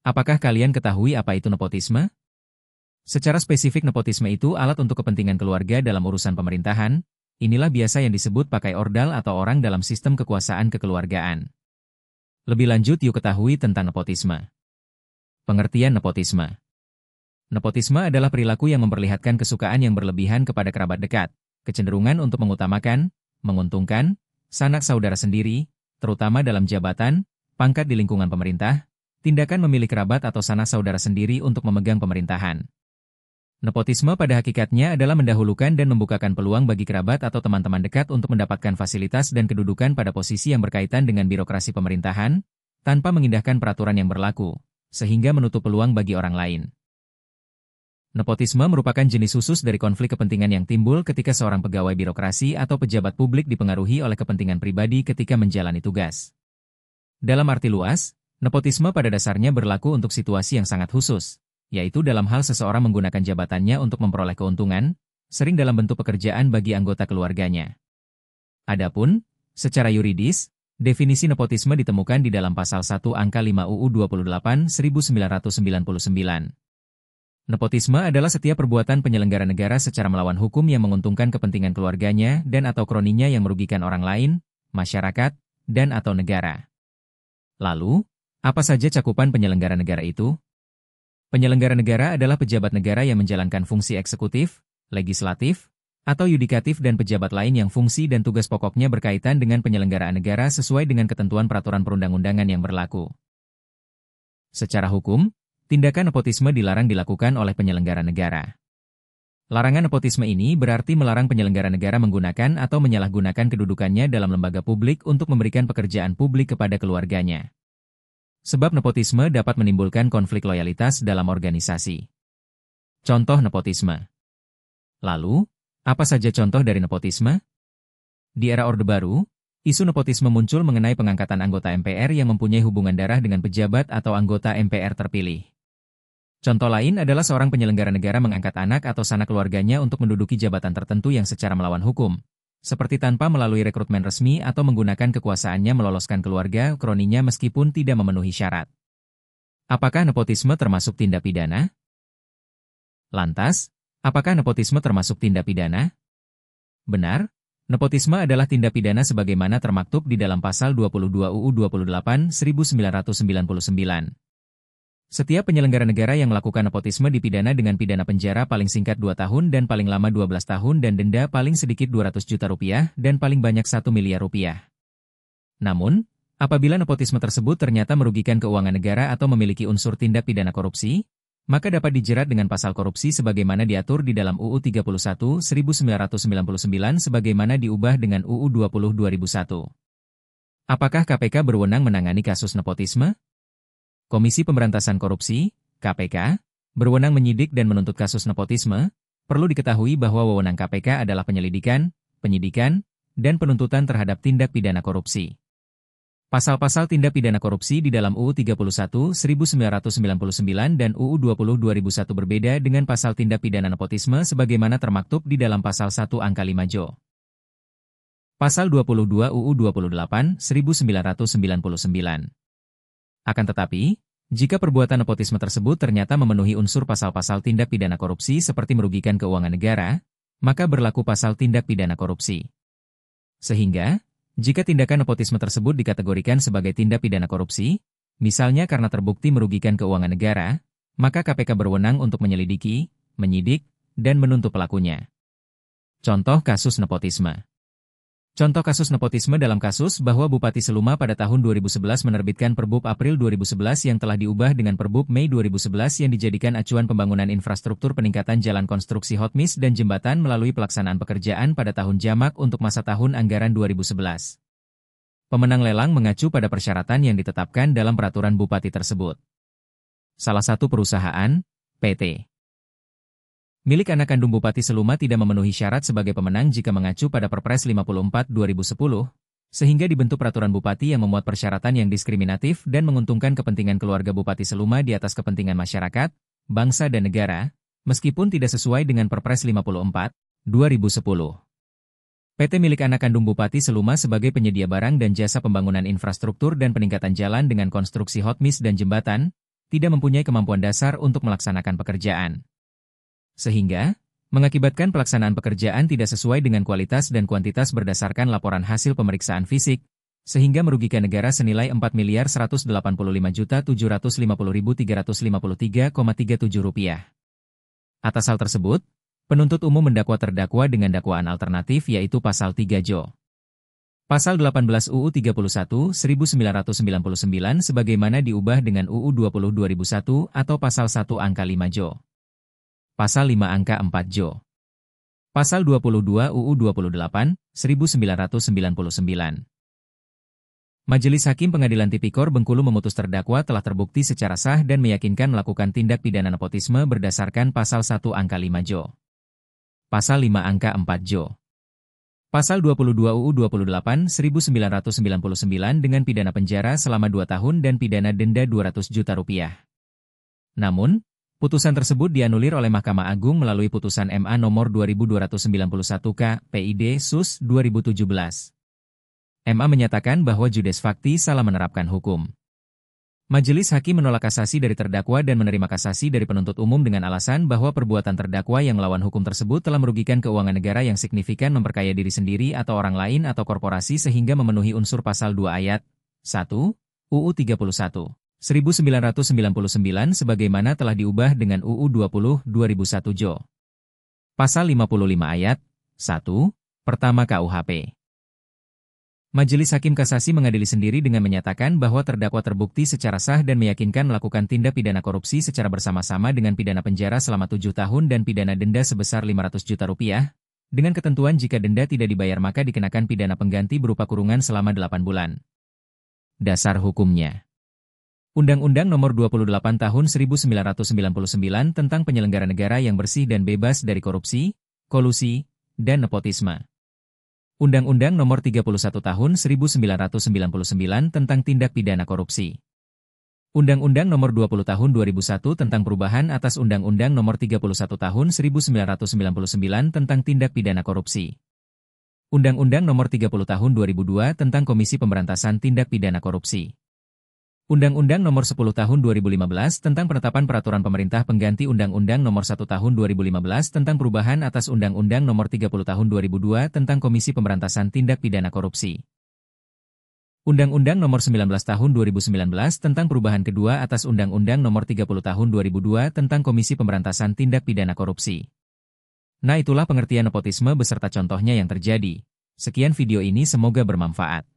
Apakah kalian ketahui apa itu nepotisme? Secara spesifik nepotisme itu alat untuk kepentingan keluarga dalam urusan pemerintahan. Inilah biasa yang disebut pakai ordal atau orang dalam sistem kekuasaan kekeluargaan. Lebih lanjut yuk ketahui tentang nepotisme. Pengertian nepotisme. Nepotisme adalah perilaku yang memperlihatkan kesukaan yang berlebihan kepada kerabat dekat, kecenderungan untuk mengutamakan, menguntungkan, sanak saudara sendiri, terutama dalam jabatan, pangkat di lingkungan pemerintah, tindakan memilih kerabat atau sanak saudara sendiri untuk memegang pemerintahan. Nepotisme pada hakikatnya adalah mendahulukan dan membukakan peluang bagi kerabat atau teman-teman dekat untuk mendapatkan fasilitas dan kedudukan pada posisi yang berkaitan dengan birokrasi pemerintahan, tanpa mengindahkan peraturan yang berlaku, sehingga menutup peluang bagi orang lain. Nepotisme merupakan jenis khusus dari konflik kepentingan yang timbul ketika seorang pegawai birokrasi atau pejabat publik dipengaruhi oleh kepentingan pribadi ketika menjalani tugas. Dalam arti luas, nepotisme pada dasarnya berlaku untuk situasi yang sangat khusus, yaitu dalam hal seseorang menggunakan jabatannya untuk memperoleh keuntungan, sering dalam bentuk pekerjaan bagi anggota keluarganya. Adapun, secara yuridis, definisi nepotisme ditemukan di dalam pasal 1 angka 5 UU 28 1999. Nepotisme adalah setiap perbuatan penyelenggara negara secara melawan hukum yang menguntungkan kepentingan keluarganya dan atau kroninya yang merugikan orang lain, masyarakat, dan atau negara. Lalu, apa saja cakupan penyelenggara negara itu? Penyelenggara negara adalah pejabat negara yang menjalankan fungsi eksekutif, legislatif, atau yudikatif dan pejabat lain yang fungsi dan tugas pokoknya berkaitan dengan penyelenggaraan negara sesuai dengan ketentuan peraturan perundang-undangan yang berlaku. Secara hukum, tindakan nepotisme dilarang dilakukan oleh penyelenggara negara. Larangan nepotisme ini berarti melarang penyelenggara negara menggunakan atau menyalahgunakan kedudukannya dalam lembaga publik untuk memberikan pekerjaan publik kepada keluarganya. Sebab nepotisme dapat menimbulkan konflik loyalitas dalam organisasi. Contoh nepotisme. Lalu, apa saja contoh dari nepotisme? Di era Orde Baru, isu nepotisme muncul mengenai pengangkatan anggota MPR yang mempunyai hubungan darah dengan pejabat atau anggota MPR terpilih. Contoh lain adalah seorang penyelenggara negara mengangkat anak atau sanak keluarganya untuk menduduki jabatan tertentu yang secara melawan hukum, seperti tanpa melalui rekrutmen resmi atau menggunakan kekuasaannya meloloskan keluarga kroninya meskipun tidak memenuhi syarat. Apakah nepotisme termasuk tindak pidana? Lantas, apakah nepotisme termasuk tindak pidana? Benar, nepotisme adalah tindak pidana sebagaimana termaktub di dalam pasal 22 UU 28 1999. Setiap penyelenggara negara yang melakukan nepotisme dipidana dengan pidana penjara paling singkat 2 tahun dan paling lama 12 tahun dan denda paling sedikit 200 juta rupiah dan paling banyak 1 miliar rupiah. Namun, apabila nepotisme tersebut ternyata merugikan keuangan negara atau memiliki unsur tindak pidana korupsi, maka dapat dijerat dengan pasal korupsi sebagaimana diatur di dalam UU 31 1999 sebagaimana diubah dengan UU 20 2001. Apakah KPK berwenang menangani kasus nepotisme? Komisi Pemberantasan Korupsi, KPK, berwenang menyidik dan menuntut kasus nepotisme. Perlu diketahui bahwa wewenang KPK adalah penyelidikan, penyidikan, dan penuntutan terhadap tindak pidana korupsi. Pasal-pasal tindak pidana korupsi di dalam UU 31 1999 dan UU 20 2001 berbeda dengan pasal tindak pidana nepotisme sebagaimana termaktub di dalam pasal 1 angka 5 Jo. Pasal 22 UU 28 1999. Akan tetapi, jika perbuatan nepotisme tersebut ternyata memenuhi unsur pasal-pasal tindak pidana korupsi seperti merugikan keuangan negara, maka berlaku pasal tindak pidana korupsi. Sehingga, jika tindakan nepotisme tersebut dikategorikan sebagai tindak pidana korupsi, misalnya karena terbukti merugikan keuangan negara, maka KPK berwenang untuk menyelidiki, menyidik, dan menuntut pelakunya. Contoh kasus nepotisme. Contoh kasus nepotisme dalam kasus bahwa Bupati Seluma pada tahun 2011 menerbitkan Perbub April 2011 yang telah diubah dengan Perbub Mei 2011 yang dijadikan acuan pembangunan infrastruktur peningkatan jalan konstruksi hotmis dan jembatan melalui pelaksanaan pekerjaan pada tahun jamak untuk masa tahun anggaran 2011. Pemenang lelang mengacu pada persyaratan yang ditetapkan dalam peraturan Bupati tersebut. Salah satu perusahaan, PT. Milik anak kandung Bupati Seluma tidak memenuhi syarat sebagai pemenang jika mengacu pada Perpres 54/2010, sehingga dibentuk peraturan Bupati yang memuat persyaratan yang diskriminatif dan menguntungkan kepentingan keluarga Bupati Seluma di atas kepentingan masyarakat, bangsa dan negara, meskipun tidak sesuai dengan Perpres 54/2010. PT milik anak kandung Bupati Seluma sebagai penyedia barang dan jasa pembangunan infrastruktur dan peningkatan jalan dengan konstruksi hotmis dan jembatan, tidak mempunyai kemampuan dasar untuk melaksanakan pekerjaan. Sehingga, mengakibatkan pelaksanaan pekerjaan tidak sesuai dengan kualitas dan kuantitas berdasarkan laporan hasil pemeriksaan fisik, sehingga merugikan negara senilai Rp4.185.750.353,37. Atas hal tersebut, penuntut umum mendakwa terdakwa dengan dakwaan alternatif yaitu Pasal 3 Jo. Pasal 18 UU 31 1999 sebagaimana diubah dengan UU 20 2001 atau Pasal 1 Angka 5 Jo. Pasal 5 Angka 4 Jo. Pasal 22 UU 28 1999. Majelis Hakim Pengadilan Tipikor Bengkulu memutus terdakwa telah terbukti secara sah dan meyakinkan melakukan tindak pidana nepotisme berdasarkan Pasal 1 Angka 5 Jo. Pasal 5 Angka 4 Jo. Pasal 22 UU 28 1999 dengan pidana penjara selama 2 tahun dan pidana denda Rp200 juta. Namun, putusan tersebut dianulir oleh Mahkamah Agung melalui putusan MA nomor 2291K, PID Sus 2017. MA menyatakan bahwa Judes Fakti salah menerapkan hukum. Majelis Hakim menolak kasasi dari terdakwa dan menerima kasasi dari penuntut umum dengan alasan bahwa perbuatan terdakwa yang melawan hukum tersebut telah merugikan keuangan negara yang signifikan, memperkaya diri sendiri atau orang lain atau korporasi sehingga memenuhi unsur Pasal 2 Ayat 1 UU 31 1999 sebagaimana telah diubah dengan UU 20 2001 Jo. Pasal 55 Ayat 1 Pertama KUHP. Majelis Hakim Kasasi mengadili sendiri dengan menyatakan bahwa terdakwa terbukti secara sah dan meyakinkan melakukan tindak pidana korupsi secara bersama-sama dengan pidana penjara selama 7 tahun dan pidana denda sebesar Rp500 juta, dengan ketentuan jika denda tidak dibayar maka dikenakan pidana pengganti berupa kurungan selama 8 bulan. Dasar hukumnya. Undang-Undang Nomor 28 Tahun 1999 tentang Penyelenggara Negara yang Bersih dan Bebas dari Korupsi, Kolusi, dan Nepotisme. Undang-Undang Nomor 31 Tahun 1999 tentang Tindak Pidana Korupsi. Undang-Undang Nomor 20 Tahun 2001 tentang perubahan atas Undang-Undang Nomor 31 Tahun 1999 tentang Tindak Pidana Korupsi. Undang-Undang Nomor 30 Tahun 2002 tentang Komisi Pemberantasan Tindak Pidana Korupsi. Undang-Undang Nomor 10 Tahun 2015 tentang penetapan peraturan pemerintah pengganti Undang-Undang Nomor 1 Tahun 2015 tentang perubahan atas Undang-Undang Nomor 30 Tahun 2002 tentang Komisi Pemberantasan Tindak Pidana Korupsi. Undang-Undang Nomor 19 Tahun 2019 tentang perubahan kedua atas Undang-Undang Nomor 30 Tahun 2002 tentang Komisi Pemberantasan Tindak Pidana Korupsi. Nah, itulah pengertian nepotisme beserta contohnya yang terjadi. Sekian video ini, semoga bermanfaat.